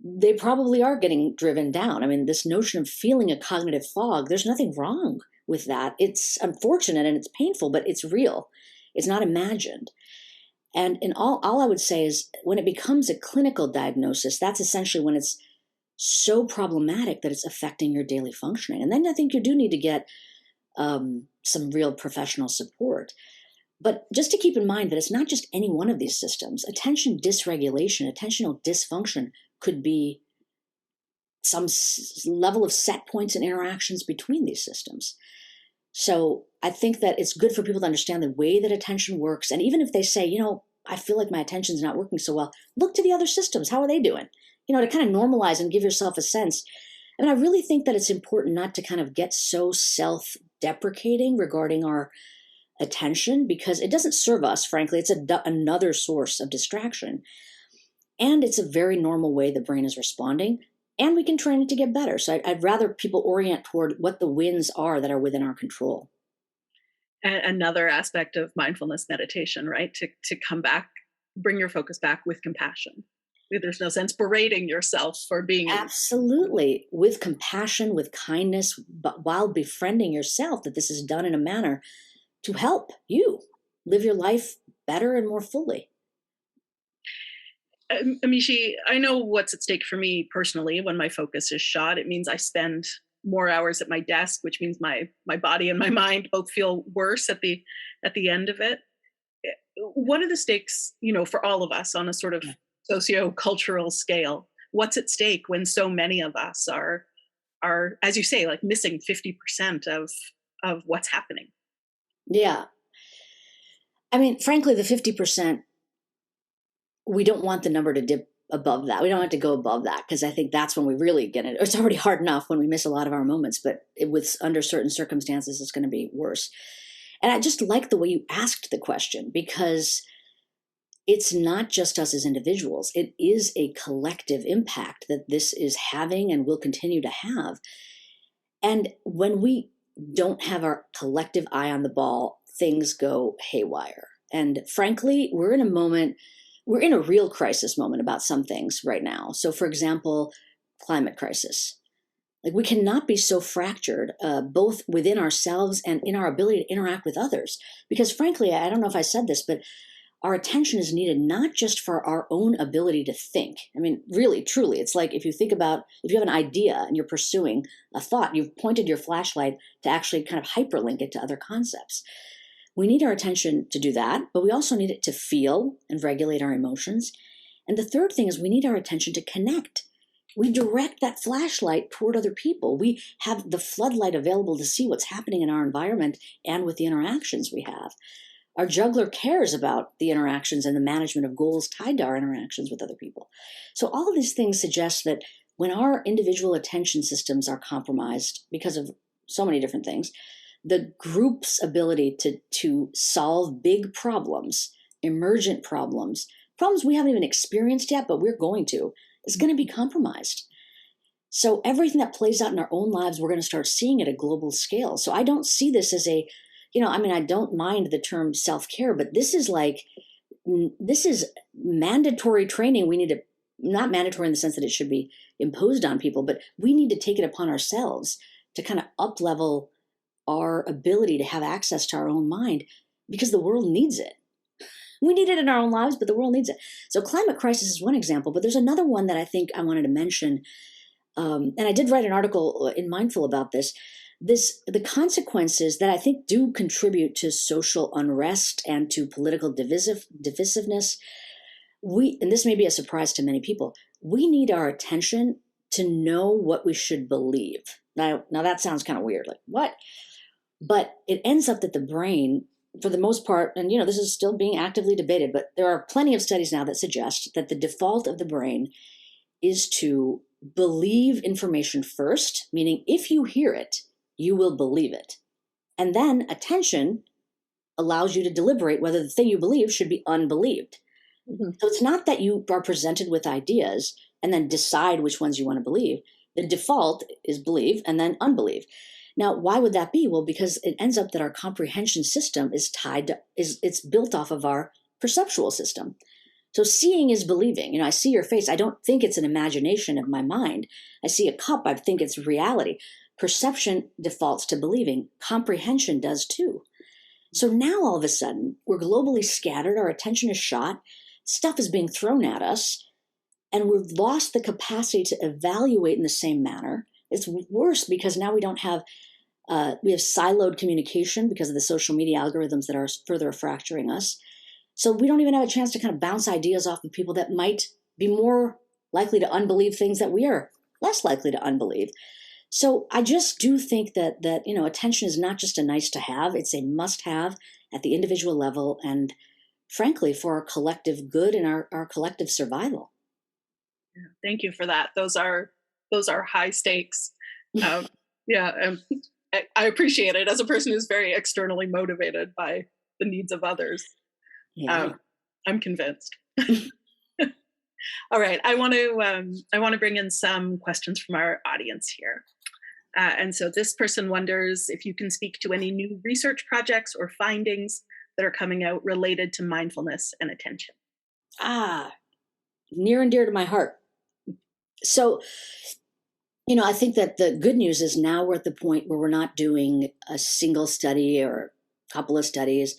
they probably are getting driven down. I mean, this notion of feeling a cognitive fog, there's nothing wrong with that. It's unfortunate and it's painful, but it's real. It's not imagined. And all I would say is, when it becomes a clinical diagnosis, that's essentially when it's so problematic that it's affecting your daily functioning. And then I think you do need to get some real professional support. But just to keep in mind that it's not just any one of these systems. Attention dysregulation, attentional dysfunction could be some level of set points and interactions between these systems. So I think that it's good for people to understand the way that attention works. And even if they say, I feel like my attention's not working so well, look to the other systems. How are they doing? To kind of normalize and give yourself a sense. I mean, I really think that it's important not to kind of get so self-deprecating regarding our attention, because it doesn't serve us, frankly. It's another source of distraction. And it's a very normal way the brain is responding. And we can train it to get better. So I'd rather people orient toward what the wins are that are within our control. And another aspect of mindfulness meditation, right? To come back, bring your focus back with compassion. There's no sense berating yourself for being... Absolutely. With compassion, with kindness, but while befriending yourself, that this is done in a manner to help you live your life better and more fully. Amishi, I know what's at stake for me personally when my focus is shot. It means I spend more hours at my desk, which means my body and my mind both feel worse at the end of it. What are the stakes, for all of us on a sort of socio-cultural scale? What's at stake when so many of us are, as you say, like missing 50% of what's happening? Yeah. I mean, frankly, the 50%, we don't want the number to dip above that. We don't have to go above that, because I think that's when we really get it. It's already hard enough when we miss a lot of our moments, but under certain circumstances, it's going to be worse. And I just like the way you asked the question, because it's not just us as individuals. It is a collective impact that this is having and will continue to have. And when we don't have our collective eye on the ball, things go haywire. And frankly, we're in a real crisis moment about some things right now. So for example, climate crisis. Like, we cannot be so fractured, both within ourselves and in our ability to interact with others. Because frankly, I don't know if I said this, but our attention is needed not just for our own ability to think. I mean, really, truly, it's like if you have an idea and you're pursuing a thought, you've pointed your flashlight to actually kind of hyperlink it to other concepts. We need our attention to do that, but we also need it to feel and regulate our emotions. And the third thing is we need our attention to connect. We direct that flashlight toward other people. We have the floodlight available to see what's happening in our environment and with the interactions we have. Our juggler cares about the interactions and the management of goals tied to our interactions with other people. So all of these things suggest that when our individual attention systems are compromised because of so many different things, the group's ability to solve big problems, emergent problems we haven't even experienced yet, but we're going to, is going to be compromised. So everything that plays out in our own lives, we're going to start seeing at a global scale. So I don't see this as I don't mind the term self-care, but this is mandatory training. We need to, not mandatory in the sense that it should be imposed on people, but we need to take it upon ourselves to kind of up-level our ability to have access to our own mind because the world needs it. We need it in our own lives, but the world needs it. So climate crisis is one example, but there's another one that I think I wanted to mention. And I did write an article in Mindful about this. The consequences that I think do contribute to social unrest and to political divisiveness. And this may be a surprise to many people, we need our attention to know what we should believe. Now that sounds kind of weird, like what? But it ends up that the brain, for the most part, and this is still being actively debated, but there are plenty of studies now that suggest that the default of the brain is to believe information first, meaning if you hear it, you will believe it. And then attention allows you to deliberate whether the thing you believe should be unbelieved. Mm-hmm. So it's not that you are presented with ideas and then decide which ones you want to believe. The default is believe and then unbelieve. Now, why would that be? Well, because it ends up that our comprehension system is it's built off of our perceptual system. So seeing is believing. I see your face. I don't think it's an imagination of my mind. I see a cup. I think it's reality. Perception defaults to believing. Comprehension does too. So now all of a sudden, we're globally scattered. Our attention is shot. Stuff is being thrown at us. And we've lost the capacity to evaluate in the same manner. It's worse because now we don't have, we have siloed communication because of the social media algorithms that are further fracturing us. So we don't even have a chance to kind of bounce ideas off of people that might be more likely to unbelieve things that we are less likely to unbelieve. So I just do think that attention is not just a nice to have, it's a must have at the individual level and frankly for our collective good and our collective survival. Thank you for that. Those are high stakes. I appreciate it as a person who's very externally motivated by the needs of others. Yeah. I'm convinced. All right, I want to bring in some questions from our audience here. And so this person wonders if you can speak to any new research projects or findings that are coming out related to mindfulness and attention. Near and dear to my heart. So, I think that the good news is now we're at the point where we're not doing a single study or a couple of studies.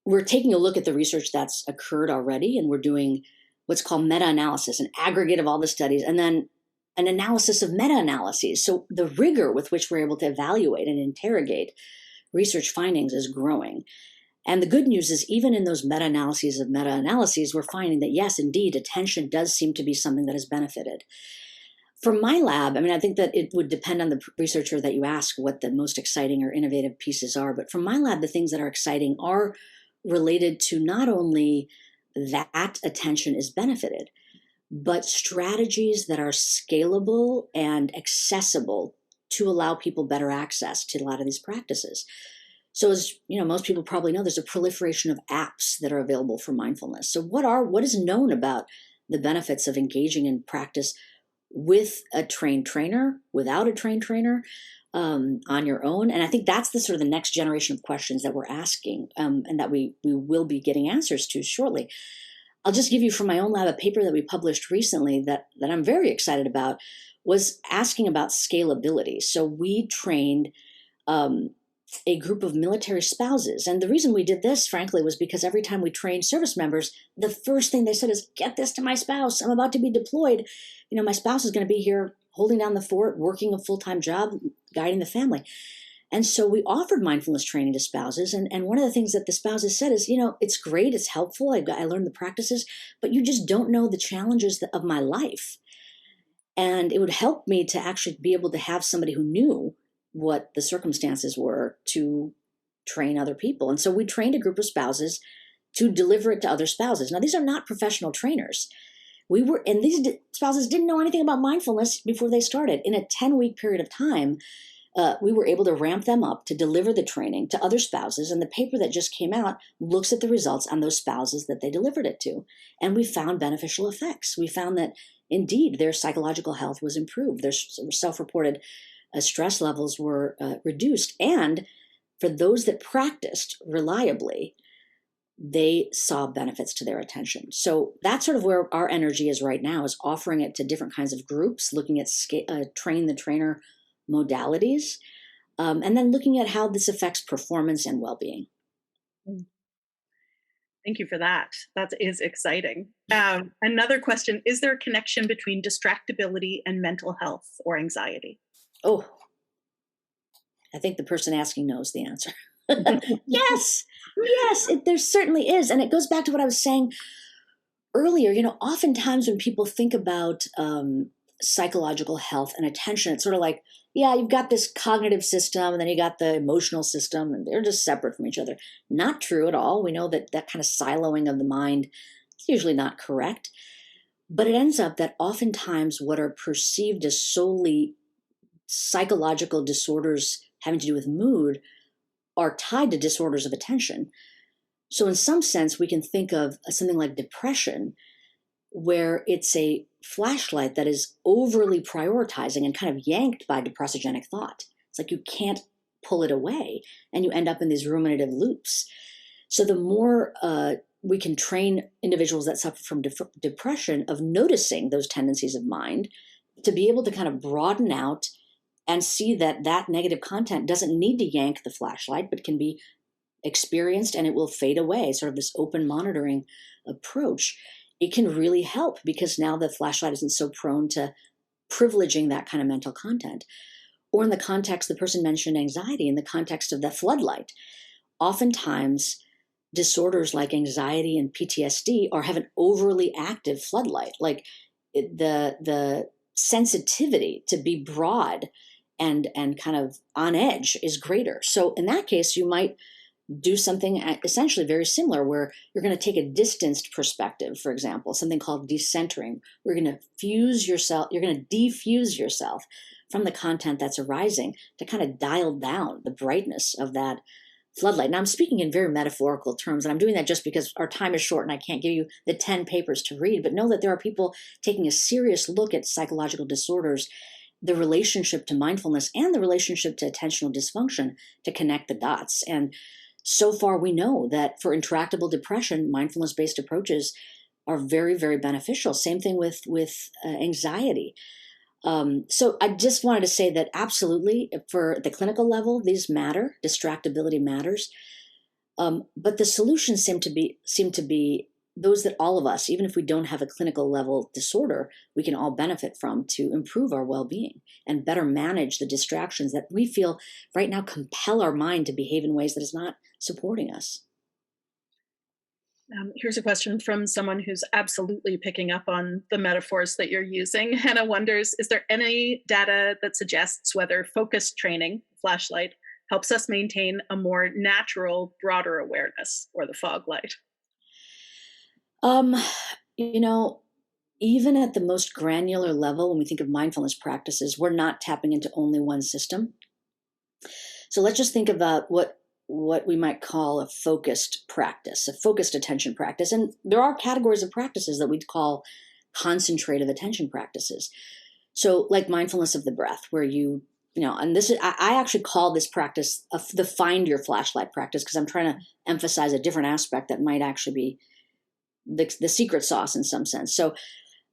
We're taking a look at the research that's occurred already, and we're doing what's called meta-analysis, an aggregate of all the studies, and then an analysis of meta-analyses. So the rigor with which we're able to evaluate and interrogate research findings is growing. And the good news is even in those meta-analyses of meta-analyses, we're finding that yes, indeed, attention does seem to be something that has benefited. For my lab, I think that it would depend on the researcher that you ask what the most exciting or innovative pieces are. But from my lab, the things that are exciting are related to not only that attention is benefited, but strategies that are scalable and accessible to allow people better access to a lot of these practices. So as most people probably know, there's a proliferation of apps that are available for mindfulness. So what is known about the benefits of engaging in practice with a trained trainer, without a trained trainer, on your own? And I think that's the sort of the next generation of questions that we're asking, and that we will be getting answers to shortly. I'll just give you from my own lab a paper that we published recently that I'm very excited about, was asking about scalability. So we trained a group of military spouses. And the reason we did this, frankly, was because every time we trained service members, the first thing they said is, get this to my spouse. I'm about to be deployed. My spouse is going to be here holding down the fort, working a full-time job, guiding the family. And so we offered mindfulness training to spouses. And one of the things that the spouses said is, it's great, it's helpful. I learned the practices, but you just don't know the challenges of my life. And it would help me to actually be able to have somebody who knew what the circumstances were to train other people. And so we trained a group of spouses to deliver it to other spouses. Now, these are not professional trainers. And these spouses didn't know anything about mindfulness before they started. In a 10-week period of time, we were able to ramp them up to deliver the training to other spouses. And the paper that just came out looks at the results on those spouses that they delivered it to. And we found beneficial effects. We found that, indeed, their psychological health was improved. Their self-reported stress levels were reduced. And for those that practiced reliably, they saw benefits to their attention. So that's sort of where our energy is right now, is offering it to different kinds of groups, looking at train the trainer modalities, and then looking at how this affects performance and well-being. Thank you for that. That is exciting. Another question, is there a connection between distractibility and mental health or anxiety? Oh, I think the person asking knows the answer. Yes, there certainly is. And it goes back to what I was saying earlier. Oftentimes when people think about psychological health and attention, it's sort of like, yeah, you've got this cognitive system and then you got the emotional system, and they're just separate from each other. Not true at all. We know that that kind of siloing of the mind is usually not correct. But it ends up that oftentimes what are perceived as solely psychological disorders having to do with mood are tied to disorders of attention. So in some sense, we can think of something like depression, where it's a flashlight that is overly prioritizing and kind of yanked by depressogenic thought. It's like you can't pull it away, and you end up in these ruminative loops. So the more we can train individuals that suffer from depression of noticing those tendencies of mind, to be able to kind of broaden out and see that that negative content doesn't need to yank the flashlight, but can be experienced and it will fade away, sort of this open monitoring approach. It can really help, because now the flashlight isn't so prone to privileging that kind of mental content. Or in the context, the person mentioned anxiety, in the context of the floodlight. Oftentimes, disorders like anxiety and PTSD have an overly active floodlight. Like the sensitivity to be broad and kind of on edge is greater. So in that case, you might do something essentially very similar, where you're going to take a distanced perspective, for example, something called decentering. You're going to defuse yourself from the content that's arising to kind of dial down the brightness of that floodlight. Now, I'm speaking in very metaphorical terms, and I'm doing that just because our time is short and I can't give you the 10 papers to read, but know that there are people taking a serious look at psychological disorders, the relationship to mindfulness and the relationship to attentional dysfunction, to connect the dots. And so far, we know that for intractable depression, mindfulness-based approaches are very, very beneficial. Same thing with anxiety. So I just wanted to say that absolutely, for the clinical level, these matter. Distractibility matters. But the solutions seem to be those that all of us, even if we don't have a clinical level disorder, we can all benefit from, to improve our well-being and better manage the distractions that we feel right now compel our mind to behave in ways that is not supporting us. Here's a question from someone who's absolutely picking up on the metaphors that you're using. Hannah wonders, is there any data that suggests whether focused training, flashlight, helps us maintain a more natural, broader awareness, or the fog light? Even at the most granular level, when we think of mindfulness practices, we're not tapping into only one system. So let's just think about what we might call a focused practice, a focused attention practice. And there are categories of practices that we'd call concentrative attention practices. So like mindfulness of the breath, where and this is, I actually call this practice the find your flashlight practice, because I'm trying to emphasize a different aspect that might actually be the secret sauce in some sense. So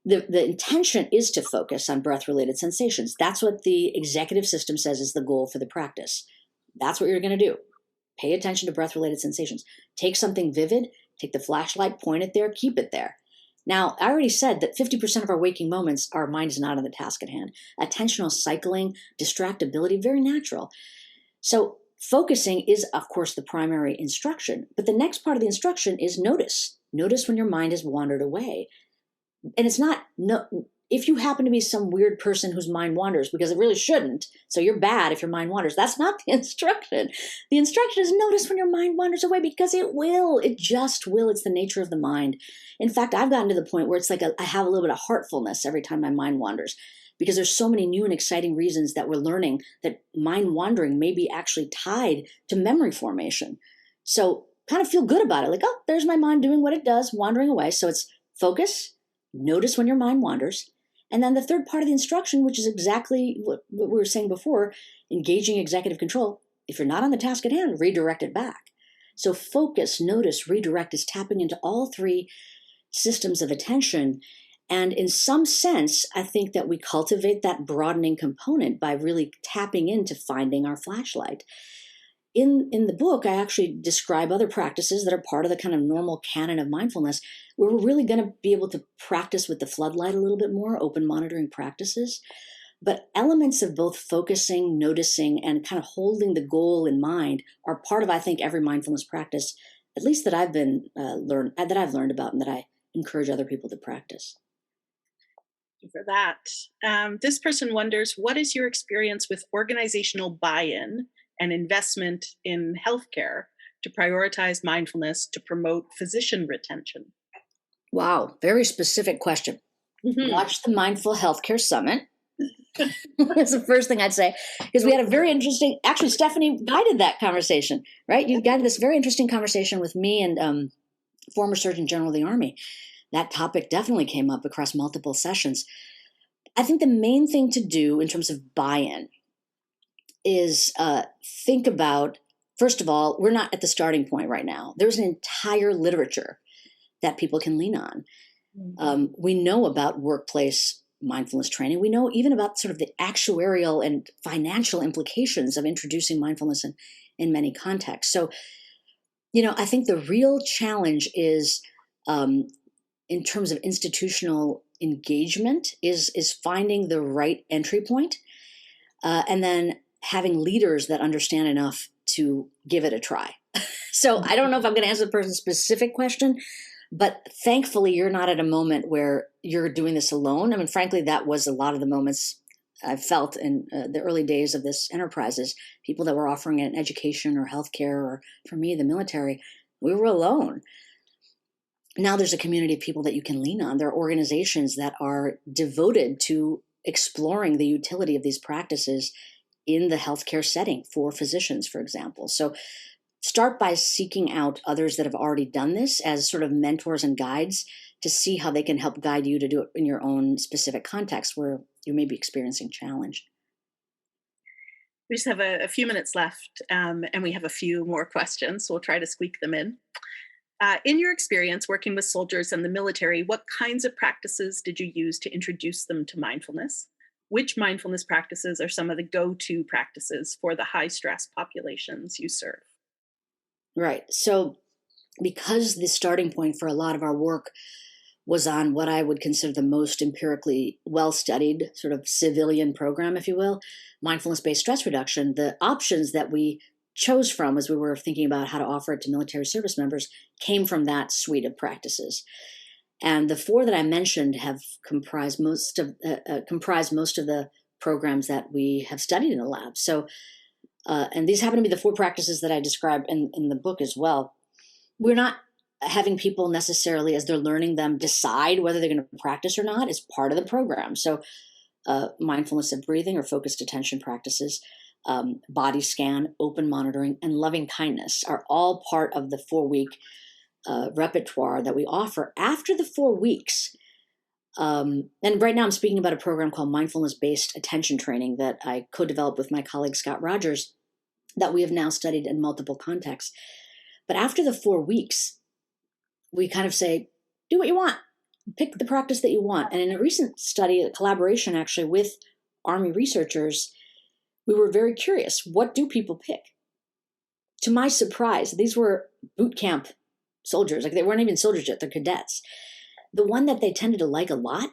the intention is to focus on breath-related sensations. That's what the executive system says is the goal for the practice. That's what you're going to do. Pay attention to breath-related sensations. Take something vivid, take the flashlight, point it there, keep it there. Now, I already said that 50% of our waking moments, our mind is not on the task at hand. Attentional cycling, distractibility, very natural. So focusing is, of course, the primary instruction. But the next part of the instruction is notice. Notice when your mind has wandered away. And it's not, no, if you happen to be some weird person whose mind wanders, because it really shouldn't, so you're bad if your mind wanders, that's not the instruction. The instruction is notice when your mind wanders away, because it will. It just will. It's the nature of the mind. In fact, I've gotten to the point where it's like I have a little bit of heartfulness every time my mind wanders, because there's so many new and exciting reasons that we're learning that mind wandering may be actually tied to memory formation. So kind of feel good about it. Like, oh, there's my mind doing what it does, wandering away. So it's focus, notice when your mind wanders. And then the third part of the instruction, which is exactly what we were saying before, engaging executive control. If you're not on the task at hand, redirect it back. So focus, notice, redirect is tapping into all three systems of attention. And in some sense, I think that we cultivate that broadening component by really tapping into finding our flashlight. In the book, I actually describe other practices that are part of the kind of normal canon of mindfulness, where we're really going to be able to practice with the floodlight a little bit more, open monitoring practices. But elements of both focusing, noticing, and kind of holding the goal in mind are part of, I think, every mindfulness practice, at least that I've learned about, and that I encourage other people to practice. For that, this person wonders, what is your experience with organizational buy-in and investment in healthcare to prioritize mindfulness to promote physician retention? Wow, very specific question. Mm-hmm. Watch the Mindful Healthcare Summit. That's the first thing I'd say, because we had a very interesting, actually, Stephanie guided that conversation, right? You guided this very interesting conversation with me and former Surgeon General of the Army. That topic definitely came up across multiple sessions. I think the main thing to do in terms of buy-in is think about, first of all, we're not at the starting point right now. There's an entire literature that people can lean on. Mm-hmm. We know about workplace mindfulness training. We know even about sort of the actuarial and financial implications of introducing mindfulness in many contexts. So, I think the real challenge is in terms of institutional engagement is finding the right entry point, and then having leaders that understand enough to give it a try. So I don't know if I'm going to answer the person's specific question, but thankfully you're not at a moment where you're doing this alone. I mean, frankly, that was a lot of the moments I felt in the early days of this enterprise, is people that were offering it in education or healthcare, or for me, the military, we were alone. Now there's a community of people that you can lean on. There are organizations that are devoted to exploring the utility of these practices in the healthcare setting for physicians, for example. So start by seeking out others that have already done this as sort of mentors and guides to see how they can help guide you to do it in your own specific context where you may be experiencing challenge. We just have a few minutes left, and we have a few more questions, so we'll try to squeak them in. In your experience working with soldiers and the military, what kinds of practices did you use to introduce them to mindfulness? Which mindfulness practices are some of the go-to practices for the high-stress populations you serve? Right. So because the starting point for a lot of our work was on what I would consider the most empirically well-studied sort of civilian program, if you will, mindfulness-based stress reduction, the options that we chose from as we were thinking about how to offer it to military service members came from that suite of practices. And the four that I mentioned have comprised most of the programs that we have studied in the lab. So, and these happen to be the four practices that I describe in the book as well. We're not having people necessarily, as they're learning them, decide whether they're going to practice or not. It's part of the program. So mindfulness of breathing or focused attention practices, body scan, open monitoring, and loving kindness are all part of the 4-week repertoire that we offer. After the 4 weeks, and right now I'm speaking about a program called mindfulness-based attention training that I co-developed with my colleague Scott Rogers that we have now studied in multiple contexts. But after the 4 weeks, we kind of say, do what you want. Pick the practice that you want. And in a recent study, a collaboration actually with Army researchers, we were very curious. What do people pick? to my surprise, these were boot camp soldiers. Like they weren't even soldiers yet, they're cadets. The one that they tended to like a lot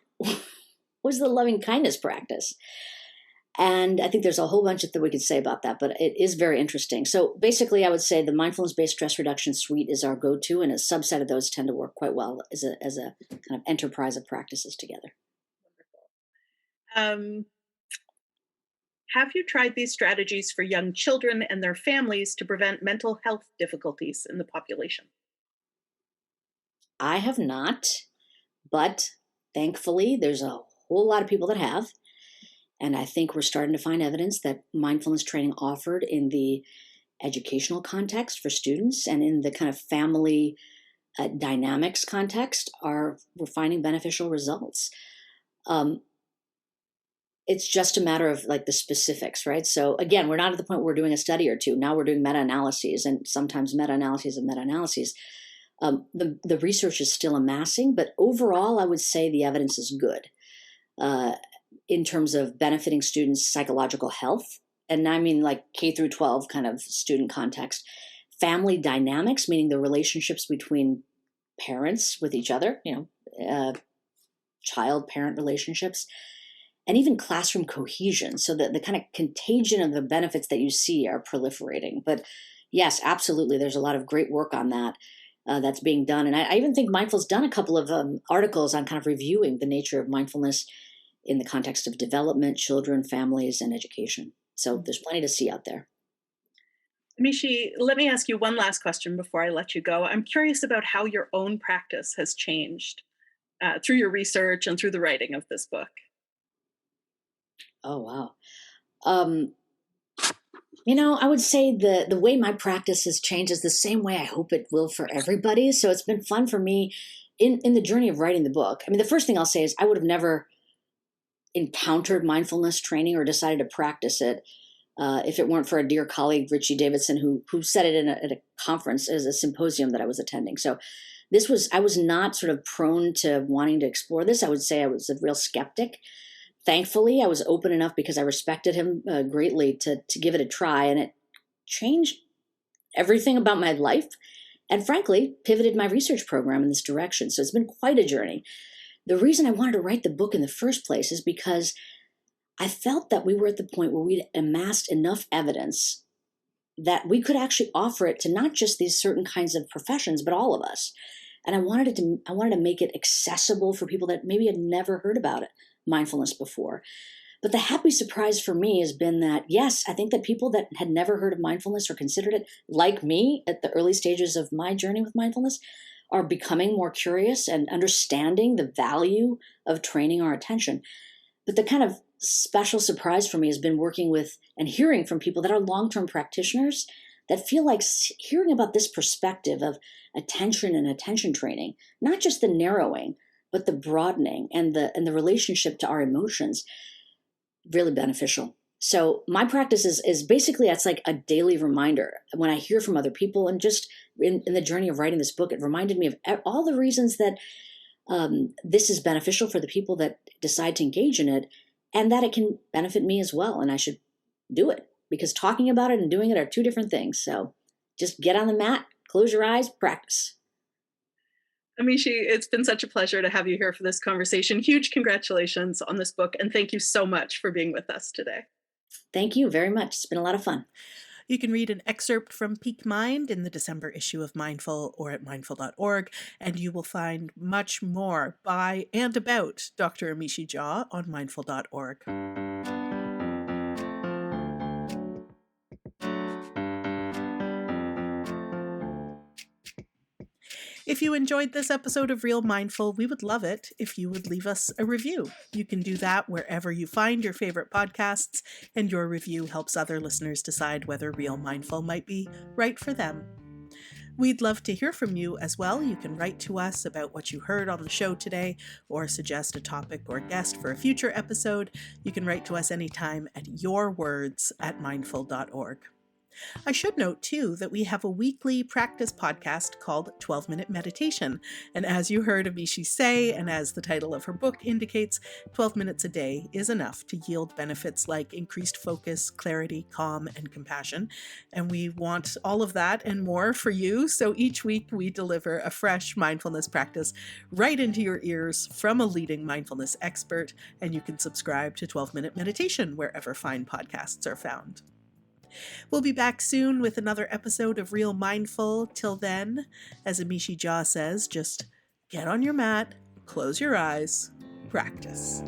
was the loving kindness practice. And I think there's a whole bunch of things we could say about that, but it is very interesting. So basically, I would say the mindfulness-based stress reduction suite is our go-to, and a subset of those tend to work quite well as a kind of enterprise of practices together. Have you tried these strategies for young children and their families to prevent mental health difficulties in the population? I have not, but thankfully, there's a whole lot of people that have. And I think we're starting to find evidence that mindfulness training offered in the educational context for students and in the kind of family dynamics context we're finding beneficial results. It's just a matter of like the specifics, right? So again, we're not at the point where we're doing a study or two. Now we're doing meta-analyses, and sometimes meta-analyses of meta-analyses. The research is still amassing, but overall, I would say the evidence is good. In terms of benefiting students' psychological health. And I mean like K through 12 kind of student context. Family dynamics, meaning the relationships between parents with each other, child-parent relationships, and even classroom cohesion. So that the kind of contagion of the benefits that you see are proliferating. But yes, absolutely, there's a lot of great work on that that's being done. And I even think Mindful's done a couple of articles on kind of reviewing the nature of mindfulness in the context of development, children, families, and education. So there's plenty to see out there. Amishi, let me ask you one last question before I let you go. I'm curious about how your own practice has changed through your research and through the writing of this book. Oh, wow. I would say the way my practice has changed is the same way I hope it will for everybody. So it's been fun for me in the journey of writing the book. I mean, the first thing I'll say is I would have never encountered mindfulness training or decided to practice it if it weren't for a dear colleague, Richie Davidson, who said it at a conference as a symposium that I was attending. So I was not sort of prone to wanting to explore this. I would say I was a real skeptic. Thankfully, I was open enough because I respected him greatly to give it a try, and it changed everything about my life and frankly pivoted my research program in this direction. So it's been quite a journey. The reason I wanted to write the book in the first place is because I felt that we were at the point where we'd amassed enough evidence that we could actually offer it to not just these certain kinds of professions, but all of us. And I wanted to make it accessible for people that maybe had never heard about it, mindfulness before. But the happy surprise for me has been that, yes, I think that people that had never heard of mindfulness or considered it, like me at the early stages of my journey with mindfulness, are becoming more curious and understanding the value of training our attention. But the kind of special surprise for me has been working with and hearing from people that are long-term practitioners that feel like hearing about this perspective of attention and attention training, not just the narrowing, but the broadening and the relationship to our emotions, really beneficial. So my practice is basically, it's like a daily reminder. When I hear from other people and just in the journey of writing this book, it reminded me of all the reasons that this is beneficial for the people that decide to engage in it, and that it can benefit me as well. And I should do it, because talking about it and doing it are two different things. So just get on the mat, close your eyes, practice. Amishi, it's been such a pleasure to have you here for this conversation. Huge congratulations on this book, and thank you so much for being with us today. Thank you very much. It's been a lot of fun. You can read an excerpt from Peak Mind in the December issue of Mindful or at mindful.org, and you will find much more by and about Dr. Amishi Jha on mindful.org. If you enjoyed this episode of Real Mindful, we would love it if you would leave us a review. You can do that wherever you find your favorite podcasts, and your review helps other listeners decide whether Real Mindful might be right for them. We'd love to hear from you as well. You can write to us about what you heard on the show today, or suggest a topic or guest for a future episode. You can write to us anytime at yourwords@mindful.org. I should note, too, that we have a weekly practice podcast called 12-Minute Meditation. And as you heard Amishi say, and as the title of her book indicates, 12 minutes a day is enough to yield benefits like increased focus, clarity, calm, and compassion. And we want all of that and more for you. So each week we deliver a fresh mindfulness practice right into your ears from a leading mindfulness expert. And you can subscribe to 12-Minute Meditation wherever fine podcasts are found. We'll be back soon with another episode of Real Mindful. Till then, as Amishi Jha says, just get on your mat, close your eyes, practice.